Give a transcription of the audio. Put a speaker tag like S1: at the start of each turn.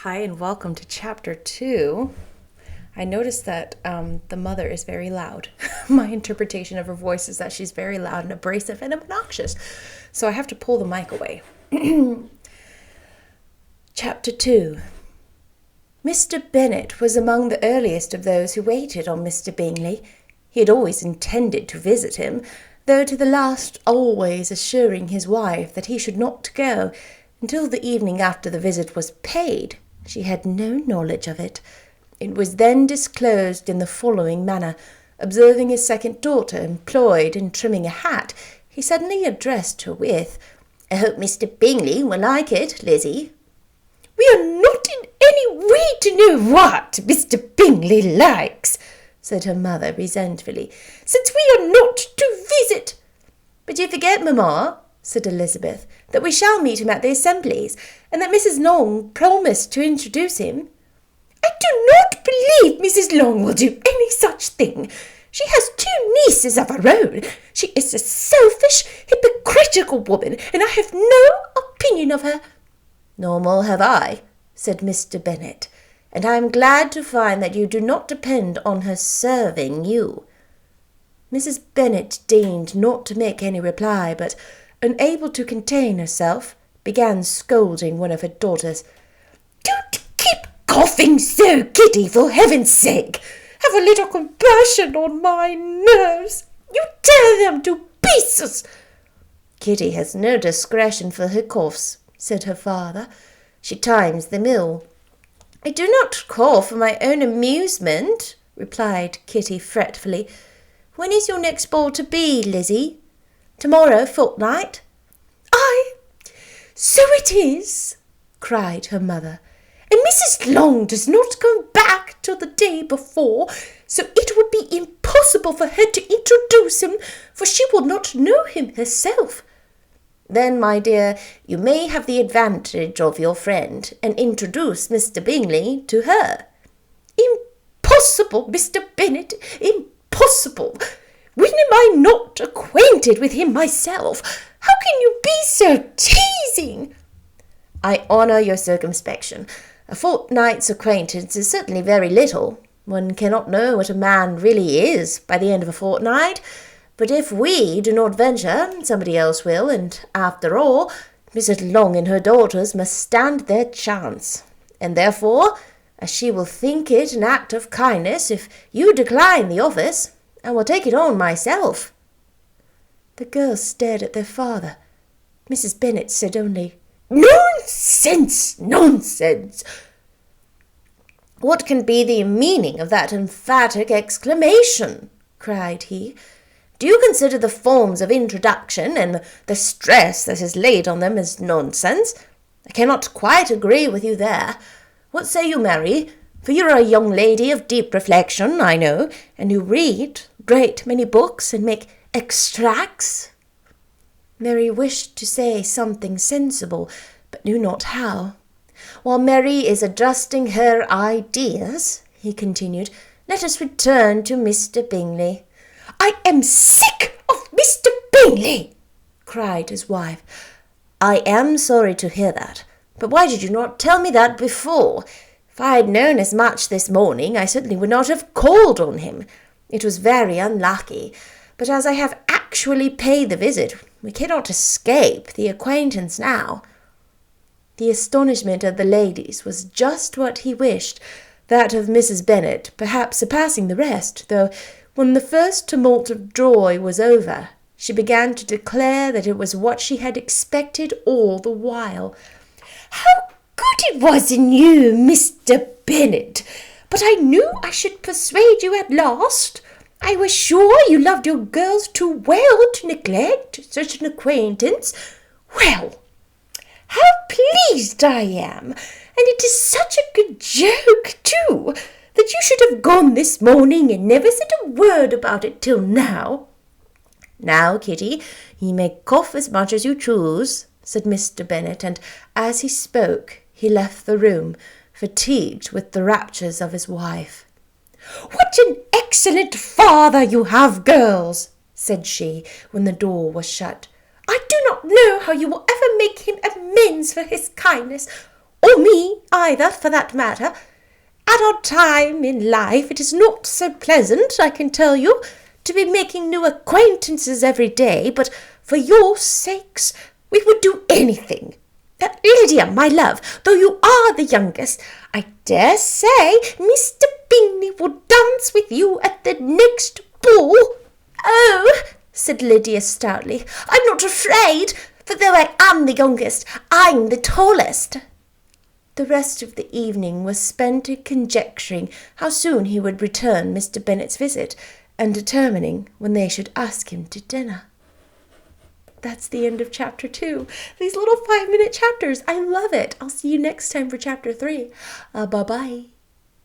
S1: Hi, and welcome to Chapter 2. I noticed that the mother is very loud. My interpretation of her voice is that she's very loud and abrasive and obnoxious. So I have to pull the mic away. Chapter 2. Mr. Bennet was among the earliest of those who waited on Mr. Bingley. He had always intended to visit him, though to the last always assuring his wife that he should not go until the evening after the visit was paid. She had no knowledge of it. It was then disclosed in the following manner. Observing his second daughter employed in trimming a hat, he suddenly addressed her with, "I hope Mr. Bingley will like it, Lizzie." "We are not in any way to know what Mr. Bingley likes," said her mother resentfully, "since we are not to visit." "But you forget, mamma," said Elizabeth, "that we shall meet him at the assemblies, and that Mrs. Long promised to introduce him." "I do not believe Mrs. Long will do any such thing. She has 2 nieces of her own. She is a selfish, hypocritical woman, and I have no opinion of her." "Nor more have I," said Mr. Bennet, "and I am glad to find that you do not depend on her serving you." Mrs. Bennet deigned not to make any reply, but, unable to contain herself, began scolding one of her daughters. "Don't keep coughing so, Kitty, for heaven's sake! Have a little compassion on my nerves! You tear them to pieces!" "Kitty has no discretion for her coughs," said her father. "She times them ill." "I do not cough for my own amusement," replied Kitty fretfully. "When is your next ball to be, Lizzie?" "To-morrow fortnight." "Aye, so it is," cried her mother, "and Mrs. Long does not come back till the day before, so it would be impossible for her to introduce him, for she will not know him herself." "Then, my dear, you may have the advantage of your friend, and introduce Mr. Bingley to her." "Impossible, Mr. Bennet, impossible! When am I not acquainted with him myself? How can you be so teasing?" "I honour your circumspection. A fortnight's acquaintance is certainly very little. One cannot know what a man really is by the end of a fortnight. But if we do not venture, somebody else will, and after all, Mrs. Long and her daughters must stand their chance. And therefore, as she will think it an act of kindness if you decline the office, I will take it on myself." The girls stared at their father. Mrs. Bennet said only, "Nonsense, nonsense!" "What can be the meaning of that emphatic exclamation?" cried he. "Do you consider the forms of introduction and the stress that is laid on them as nonsense? I cannot quite agree with you there. What say you, Mary? For you are a young lady of deep reflection, I know, and you read great many books and make extracts." Mary wished to say something sensible, but knew not how. "While Mary is adjusting her ideas," he continued, "let us return to Mr. Bingley." "I am sick of Mr. Bingley!" cried his wife. "I am sorry to hear that. But why did you not tell me that before? If I had known as much this morning, I certainly would not have called on him. It was very unlucky, but as I have actually paid the visit, we cannot escape the acquaintance now." The astonishment of the ladies was just what he wished, that of Mrs. Bennet perhaps surpassing the rest, though when the first tumult of joy was over, she began to declare that it was what she had expected all the while. "How good it was in you, Mr. Bennet! But I knew I should persuade you at last. I was sure you loved your girls too well to neglect such an acquaintance. Well, how pleased I am! And it is such a good joke, too, that you should have gone this morning and never said a word about it till now." "Now, Kitty, you may cough as much as you choose," said Mr. Bennet, and as he spoke he left the room, fatigued with the raptures of his wife. "What an excellent father you have, girls!" said she, when the door was shut. "I do not know how you will ever make him amends for his kindness. or me either, for that matter. At our time in life it is not so pleasant, I can tell you, to be making new acquaintances every day, but for your sakes we would do anything. Lydia, my love, though you are the youngest, I dare say Mr. Bingley will dance with you at the next ball." "Oh," said Lydia stoutly, "I'm not afraid, for though I am the youngest, I'm the tallest." The rest of the evening was spent in conjecturing how soon he would return Mr. Bennet's visit, and determining when they should ask him to dinner. That's the end of chapter 2. These little 5-minute chapters, I love it. I'll see you next time for chapter 3. Bye-bye.